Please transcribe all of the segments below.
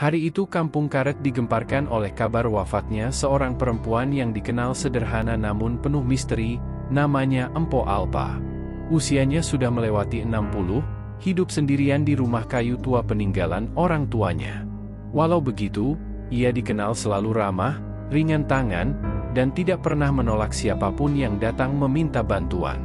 Hari itu kampung Karet digemparkan oleh kabar wafatnya seorang perempuan yang dikenal sederhana namun penuh misteri, namanya Empo Alpa. Usianya sudah melewati 60, hidup sendirian di rumah kayu tua peninggalan orang tuanya. Walau begitu, ia dikenal selalu ramah, ringan tangan, dan tidak pernah menolak siapapun yang datang meminta bantuan.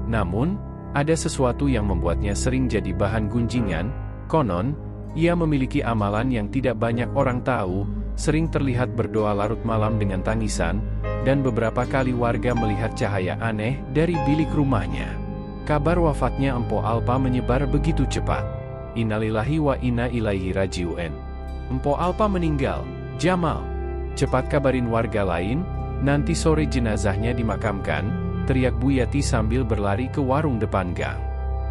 Namun, ada sesuatu yang membuatnya sering jadi bahan gunjingan. Konon, ia memiliki amalan yang tidak banyak orang tahu, sering terlihat berdoa larut malam dengan tangisan, dan beberapa kali warga melihat cahaya aneh dari bilik rumahnya. Kabar wafatnya Empo Alpa menyebar begitu cepat. Innalillahi wa inna ilaihi raji'un. Empo Alpa meninggal, Jamal. Cepat kabarin warga lain, nanti sore jenazahnya dimakamkan, teriak Bu Yati sambil berlari ke warung depan gang.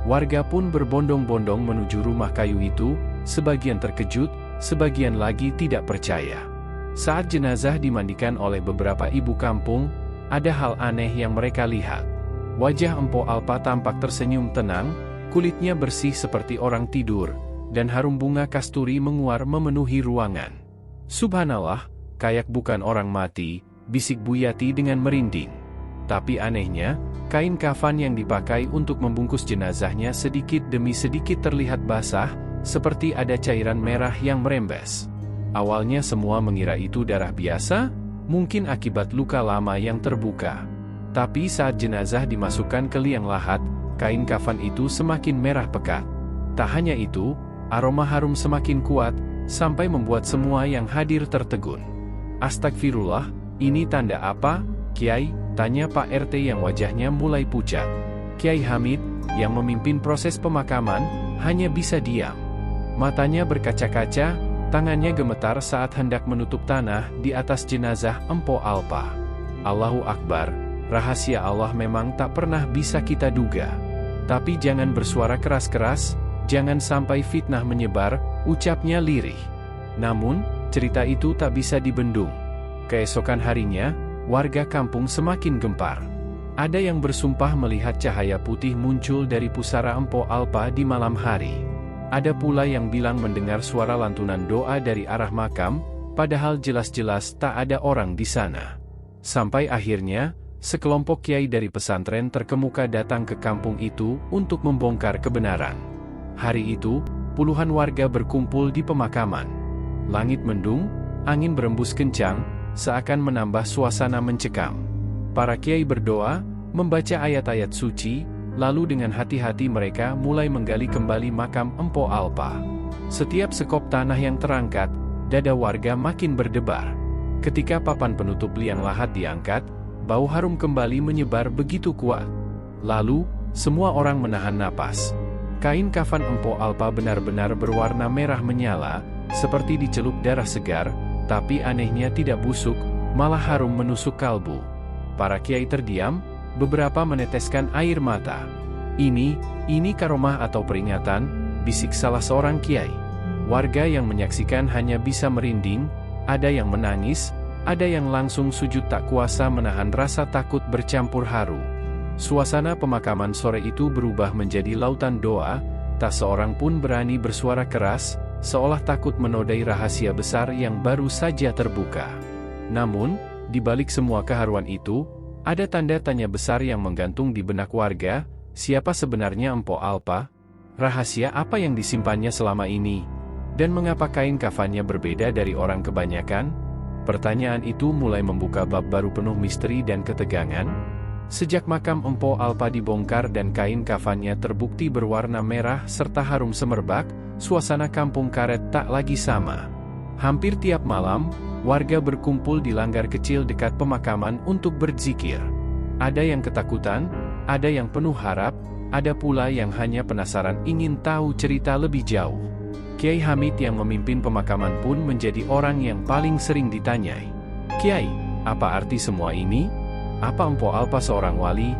Warga pun berbondong-bondong menuju rumah kayu itu, sebagian terkejut, sebagian lagi tidak percaya. Saat jenazah dimandikan oleh beberapa ibu kampung, ada hal aneh yang mereka lihat. Wajah Empo Alpa tampak tersenyum tenang, kulitnya bersih seperti orang tidur, dan harum bunga kasturi menguar memenuhi ruangan. Subhanallah, kayak bukan orang mati, bisik Bu Yati dengan merinding. Tapi anehnya, kain kafan yang dipakai untuk membungkus jenazahnya sedikit demi sedikit terlihat basah, seperti ada cairan merah yang merembes. Awalnya semua mengira itu darah biasa, mungkin akibat luka lama yang terbuka. Tapi saat jenazah dimasukkan ke liang lahat, kain kafan itu semakin merah pekat. Tak hanya itu, aroma harum semakin kuat, sampai membuat semua yang hadir tertegun. Astagfirullah, ini tanda apa, Kiai? Tanya Pak RT yang wajahnya mulai pucat. Kiai Hamid, yang memimpin proses pemakaman, hanya bisa diam. Matanya berkaca-kaca, tangannya gemetar saat hendak menutup tanah di atas jenazah Empo Alpa. Allahu Akbar, rahasia Allah memang tak pernah bisa kita duga. Tapi jangan bersuara keras-keras, jangan sampai fitnah menyebar, ucapnya lirih. Namun, cerita itu tak bisa dibendung. Keesokan harinya, warga kampung semakin gempar. Ada yang bersumpah melihat cahaya putih muncul dari pusara Empo Alpa di malam hari. Ada pula yang bilang mendengar suara lantunan doa dari arah makam, padahal jelas-jelas tak ada orang di sana. Sampai akhirnya, sekelompok kiai dari pesantren terkemuka datang ke kampung itu untuk membongkar kebenaran. Hari itu, puluhan warga berkumpul di pemakaman. Langit mendung, angin berembus kencang, seakan menambah suasana mencekam. Para kiai berdoa, membaca ayat-ayat suci, lalu dengan hati-hati mereka mulai menggali kembali makam Empo Alpa. Setiap sekop tanah yang terangkat, dada warga makin berdebar. Ketika papan penutup liang lahat diangkat, bau harum kembali menyebar begitu kuat. Lalu, semua orang menahan napas. Kain kafan Empo Alpa benar-benar berwarna merah menyala, seperti dicelup darah segar, tapi anehnya tidak busuk, malah harum menusuk kalbu. Para kiai terdiam, beberapa meneteskan air mata. Ini karomah atau peringatan, bisik salah seorang kiai. Warga yang menyaksikan hanya bisa merinding, ada yang menangis, ada yang langsung sujud tak kuasa menahan rasa takut bercampur haru. Suasana pemakaman sore itu berubah menjadi lautan doa, tak seorang pun berani bersuara keras, seolah takut menodai rahasia besar yang baru saja terbuka. Namun, di balik semua keharuan itu, ada tanda tanya besar yang menggantung di benak warga. Siapa sebenarnya Empo Alpa? Rahasia apa yang disimpannya selama ini? Dan mengapa kain kafannya berbeda dari orang kebanyakan? Pertanyaan itu mulai membuka bab baru penuh misteri dan ketegangan. Sejak makam Empo Alpa dibongkar dan kain kafannya terbukti berwarna merah serta harum semerbak, suasana kampung Karet tak lagi sama. Hampir tiap malam, warga berkumpul di langgar kecil dekat pemakaman untuk berzikir. Ada yang ketakutan, ada yang penuh harap, ada pula yang hanya penasaran ingin tahu cerita lebih jauh. Kiai Hamid yang memimpin pemakaman pun menjadi orang yang paling sering ditanyai. Kiai, apa arti semua ini? Apa Empo Alpa seorang wali?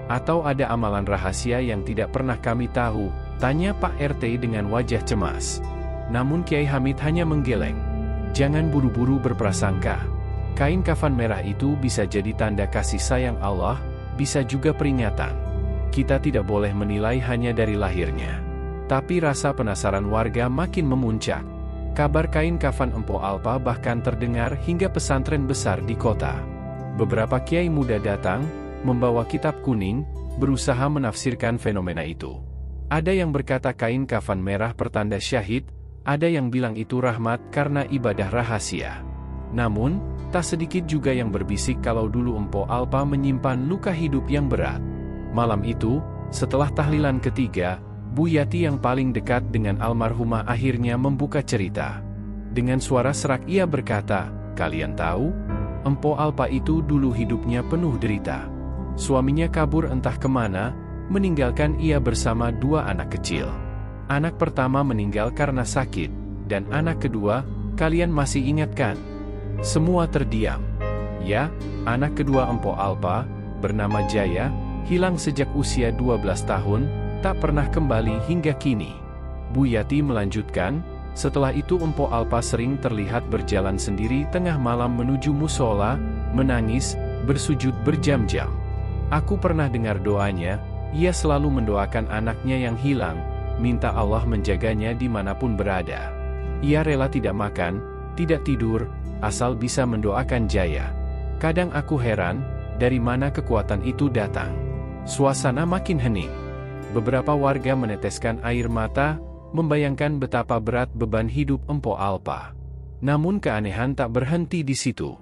Atau ada amalan rahasia yang tidak pernah kami tahu? Tanya Pak RT dengan wajah cemas. Namun Kiai Hamid hanya menggeleng. Jangan buru-buru berprasangka. Kain kafan merah itu bisa jadi tanda kasih sayang Allah, bisa juga peringatan. Kita tidak boleh menilai hanya dari lahirnya. Tapi rasa penasaran warga makin memuncak. Kabar kain kafan Empo Alpa bahkan terdengar hingga pesantren besar di kota. Beberapa kiai muda datang, membawa kitab kuning, berusaha menafsirkan fenomena itu. Ada yang berkata kain kafan merah pertanda syahid, ada yang bilang itu rahmat karena ibadah rahasia. Namun, tak sedikit juga yang berbisik kalau dulu Empo Alpa menyimpan luka hidup yang berat. Malam itu, setelah tahlilan ketiga, Bu Yati yang paling dekat dengan almarhumah akhirnya membuka cerita. Dengan suara serak ia berkata, "Kalian tahu? Empo Alpa itu dulu hidupnya penuh derita. Suaminya kabur entah kemana, meninggalkan ia bersama 2 anak kecil. Anak pertama meninggal karena sakit, dan anak kedua, kalian masih ingat kan?" Semua terdiam. Ya, anak kedua Empo Alpa, bernama Jaya, hilang sejak usia 12 tahun, tak pernah kembali hingga kini. Bu Yati melanjutkan, setelah itu Empo Alpa sering terlihat berjalan sendiri tengah malam menuju musola, menangis, bersujud berjam-jam. Aku pernah dengar doanya, ia selalu mendoakan anaknya yang hilang, minta Allah menjaganya dimanapun berada. Ia rela tidak makan, tidak tidur, asal bisa mendoakan Jaya. Kadang aku heran, dari mana kekuatan itu datang. Suasana makin hening. Beberapa warga meneteskan air mata, membayangkan betapa berat beban hidup Empo Alpa. Namun keanehan tak berhenti di situ.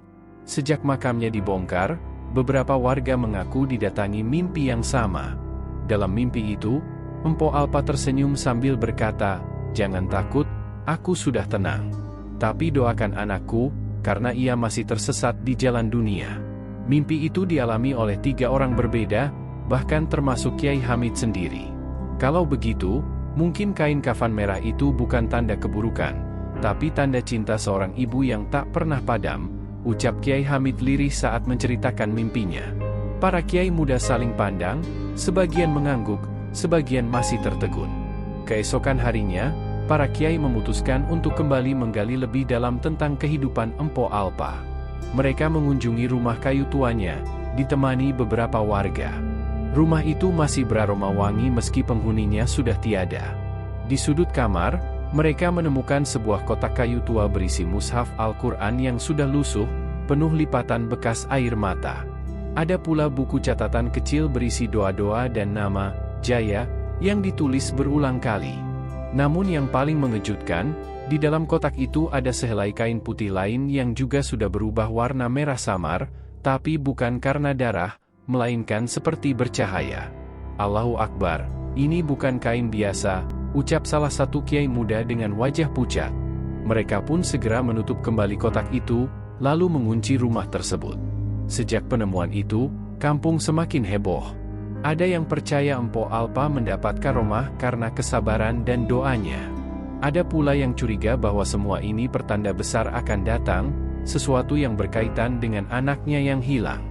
Sejak makamnya dibongkar, beberapa warga mengaku didatangi mimpi yang sama. Dalam mimpi itu, Empo Alpa tersenyum sambil berkata, "Jangan takut, aku sudah tenang. Tapi doakan anakku, karena ia masih tersesat di jalan dunia." Mimpi itu dialami oleh 3 orang berbeda, bahkan termasuk Kiai Hamid sendiri. Kalau begitu, mungkin kain kafan merah itu bukan tanda keburukan, tapi tanda cinta seorang ibu yang tak pernah padam, ucap Kiai Hamid lirih saat menceritakan mimpinya. Para kiai muda saling pandang, sebagian mengangguk, sebagian masih tertegun. Keesokan harinya, para kiai memutuskan untuk kembali menggali lebih dalam tentang kehidupan Empo Alpa. Mereka mengunjungi rumah kayu tuanya, ditemani beberapa warga. Rumah itu masih beraroma wangi meski penghuninya sudah tiada. Di sudut kamar, mereka menemukan sebuah kotak kayu tua berisi mushaf Al-Quran yang sudah lusuh, penuh lipatan bekas air mata. Ada pula buku catatan kecil berisi doa-doa dan nama, Jaya, yang ditulis berulang kali. Namun yang paling mengejutkan, di dalam kotak itu ada sehelai kain putih lain yang juga sudah berubah warna merah samar, tapi bukan karena darah, melainkan seperti bercahaya. "Allahu Akbar, ini bukan kain biasa," ucap salah satu kiai muda dengan wajah pucat. Mereka pun segera menutup kembali kotak itu, lalu mengunci rumah tersebut. Sejak penemuan itu, kampung semakin heboh. Ada yang percaya Empo Alpa mendapat karomah karena kesabaran dan doanya. Ada pula yang curiga bahwa semua ini pertanda besar akan datang, sesuatu yang berkaitan dengan anaknya yang hilang.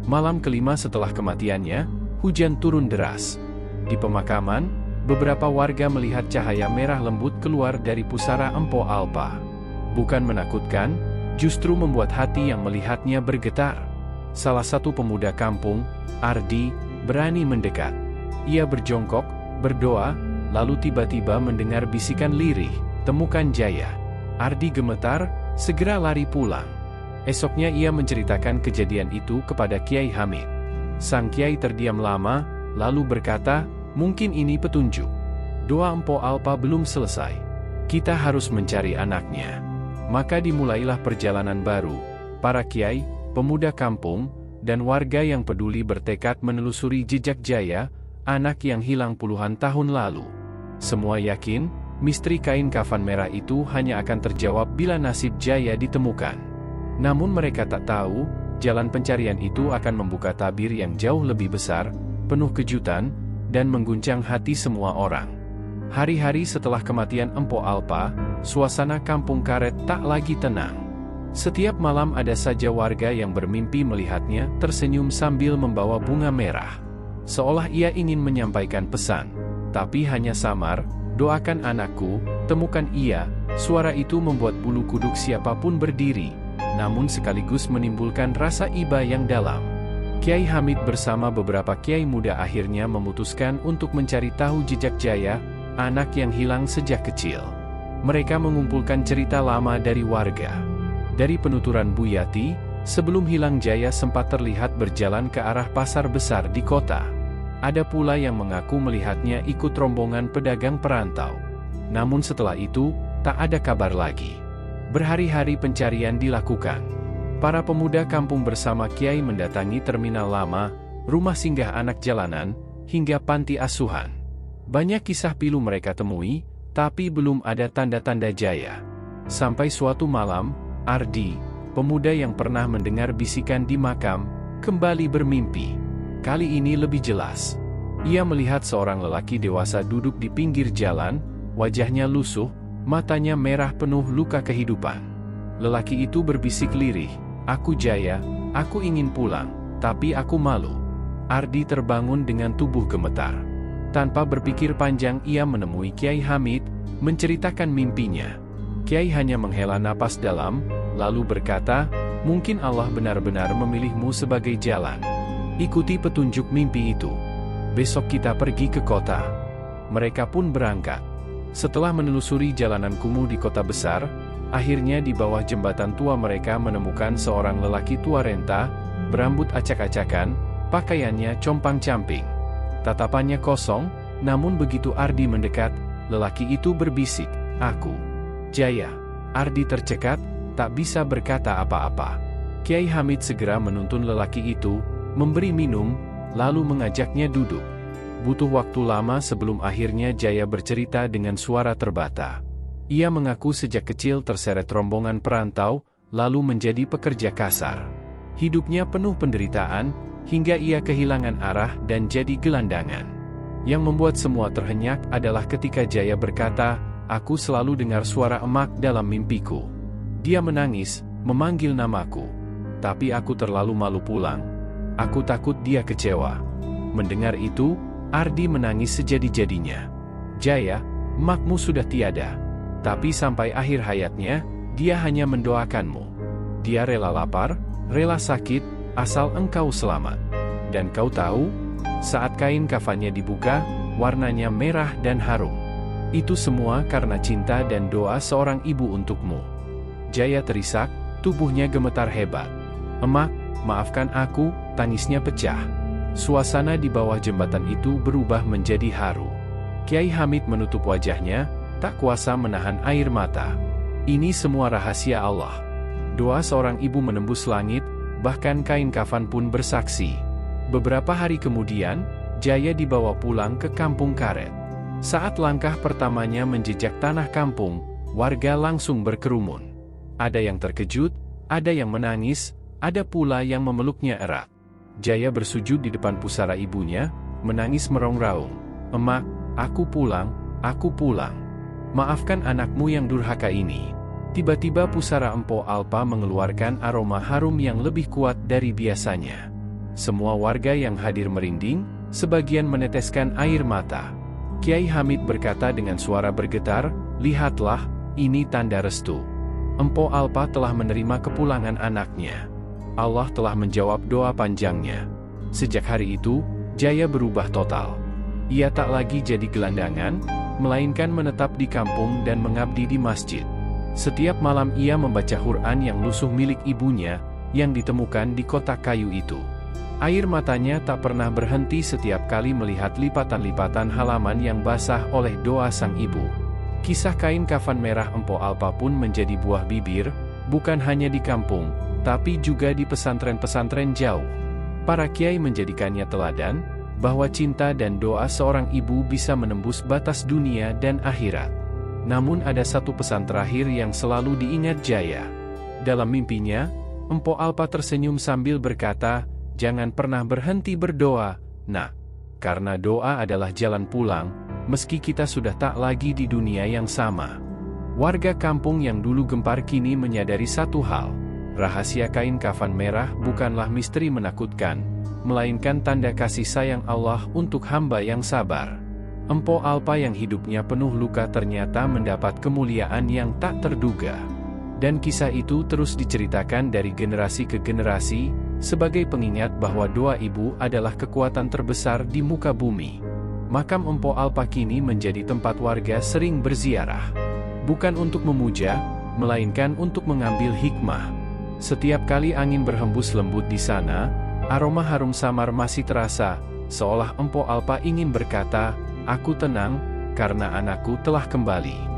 Malam kelima setelah kematiannya, hujan turun deras. Di pemakaman, beberapa warga melihat cahaya merah lembut keluar dari pusara Empo Alpa. Bukan menakutkan, justru membuat hati yang melihatnya bergetar. Salah satu pemuda kampung, Ardi, berani mendekat. Ia berjongkok, berdoa, lalu tiba-tiba mendengar bisikan lirih, "Temukan Jaya." Ardi gemetar, segera lari pulang. Esoknya ia menceritakan kejadian itu kepada Kiai Hamid. Sang Kiai terdiam lama, lalu berkata, "Mungkin ini petunjuk. Doa Empo Alpa belum selesai. Kita harus mencari anaknya." Maka dimulailah perjalanan baru. Para kiai, pemuda kampung, dan warga yang peduli bertekad menelusuri jejak Jaya, anak yang hilang puluhan tahun lalu. Semua yakin, misteri kain kafan merah itu hanya akan terjawab bila nasib Jaya ditemukan. Namun mereka tak tahu, jalan pencarian itu akan membuka tabir yang jauh lebih besar, penuh kejutan, dan mengguncang hati semua orang. Hari-hari setelah kematian Empo Alpa, suasana kampung karet tak lagi tenang. Setiap malam ada saja warga yang bermimpi melihatnya tersenyum sambil membawa bunga merah. Seolah ia ingin menyampaikan pesan, tapi hanya samar, "Doakan anakku, temukan ia." Suara itu membuat bulu kuduk siapapun berdiri, namun sekaligus menimbulkan rasa iba yang dalam. Kiai Hamid bersama beberapa kiai muda akhirnya memutuskan untuk mencari tahu jejak Jaya, anak yang hilang sejak kecil. Mereka mengumpulkan cerita lama dari warga. Dari penuturan Bu Yati, sebelum hilang Jaya sempat terlihat berjalan ke arah pasar besar di kota. Ada pula yang mengaku melihatnya ikut rombongan pedagang perantau. Namun setelah itu, tak ada kabar lagi. Berhari-hari pencarian dilakukan. Para pemuda kampung bersama Kiai mendatangi terminal lama, rumah singgah anak jalanan, hingga panti asuhan. Banyak kisah pilu mereka temui, tapi belum ada tanda-tanda Jaya. Sampai suatu malam, Ardi, pemuda yang pernah mendengar bisikan di makam, kembali bermimpi. Kali ini lebih jelas. Ia melihat seorang lelaki dewasa duduk di pinggir jalan, wajahnya lusuh, matanya merah penuh luka kehidupan. Lelaki itu berbisik lirih, "Aku Jaya, aku ingin pulang, tapi aku malu." Ardi terbangun dengan tubuh gemetar. Tanpa berpikir panjang ia menemui Kiai Hamid, menceritakan mimpinya. Kiai hanya menghela napas dalam, lalu berkata, "Mungkin Allah benar-benar memilihmu sebagai jalan. Ikuti petunjuk mimpi itu. Besok kita pergi ke kota." Mereka pun berangkat. Setelah menelusuri jalanan kumuh di kota besar, akhirnya di bawah jembatan tua mereka menemukan seorang lelaki tua renta, berambut acak-acakan, pakaiannya compang-camping. Tatapannya kosong, namun begitu Ardi mendekat, lelaki itu berbisik, "Aku Jaya." Ardi tercekat, tak bisa berkata apa-apa. Kiai Hamid segera menuntun lelaki itu, memberi minum, lalu mengajaknya duduk. Butuh waktu lama sebelum akhirnya Jaya bercerita dengan suara terbata. Ia mengaku sejak kecil terseret rombongan perantau, lalu menjadi pekerja kasar. Hidupnya penuh penderitaan, hingga ia kehilangan arah dan jadi gelandangan. Yang membuat semua terhenyak adalah ketika Jaya berkata, "Aku selalu dengar suara emak dalam mimpiku. Dia menangis, memanggil namaku. Tapi aku terlalu malu pulang. Aku takut dia kecewa." Mendengar itu, Ardi menangis sejadi-jadinya. "Jaya, emakmu sudah tiada. Tapi sampai akhir hayatnya, dia hanya mendoakanmu. Dia rela lapar, rela sakit, asal engkau selamat. Dan kau tahu, saat kain kafannya dibuka, warnanya merah dan harum. Itu semua karena cinta dan doa seorang ibu untukmu." Jaya terisak, tubuhnya gemetar hebat. "Emak, maafkan aku," tangisnya pecah. Suasana di bawah jembatan itu berubah menjadi haru. Kiai Hamid menutup wajahnya, tak kuasa menahan air mata. Ini semua rahasia Allah. Doa seorang ibu menembus langit, bahkan kain kafan pun bersaksi. Beberapa hari kemudian, Jaya dibawa pulang ke kampung karet. Saat langkah pertamanya menjejak tanah kampung, warga langsung berkerumun. Ada yang terkejut, ada yang menangis, ada pula yang memeluknya erat. Jaya bersujud di depan pusara ibunya, menangis merongrong, "Emak, aku pulang, aku pulang. Maafkan anakmu yang durhaka ini." Tiba-tiba pusara Empo Alpa mengeluarkan aroma harum yang lebih kuat dari biasanya. Semua warga yang hadir merinding, sebagian meneteskan air mata. Kiai Hamid berkata dengan suara bergetar, "Lihatlah, ini tanda restu. Empo Alpa telah menerima kepulangan anaknya. Allah telah menjawab doa panjangnya." Sejak hari itu, Jaya berubah total. Ia tak lagi jadi gelandangan, melainkan menetap di kampung dan mengabdi di masjid. Setiap malam ia membaca Quran yang lusuh milik ibunya, yang ditemukan di kotak kayu itu. Air matanya tak pernah berhenti setiap kali melihat lipatan-lipatan halaman yang basah oleh doa sang ibu. Kisah kain kafan merah Empo Alpa pun menjadi buah bibir, bukan hanya di kampung, tapi juga di pesantren-pesantren jauh. Para kiai menjadikannya teladan, bahwa cinta dan doa seorang ibu bisa menembus batas dunia dan akhirat. Namun ada satu pesan terakhir yang selalu diingat Jaya. Dalam mimpinya, Empo Alpa tersenyum sambil berkata, "Jangan pernah berhenti berdoa, nak. Karena doa adalah jalan pulang, meski kita sudah tak lagi di dunia yang sama." Warga kampung yang dulu gempar kini menyadari satu hal. Rahasia kain kafan merah bukanlah misteri menakutkan, melainkan tanda kasih sayang Allah untuk hamba yang sabar. Empo Alpa yang hidupnya penuh luka ternyata mendapat kemuliaan yang tak terduga. Dan kisah itu terus diceritakan dari generasi ke generasi, sebagai pengingat bahwa doa ibu adalah kekuatan terbesar di muka bumi. Makam Empo Alpa kini menjadi tempat warga sering berziarah. Bukan untuk memuja, melainkan untuk mengambil hikmah. Setiap kali angin berhembus lembut di sana, aroma harum samar masih terasa, seolah Empo Alpa ingin berkata, "Aku tenang, karena anakku telah kembali."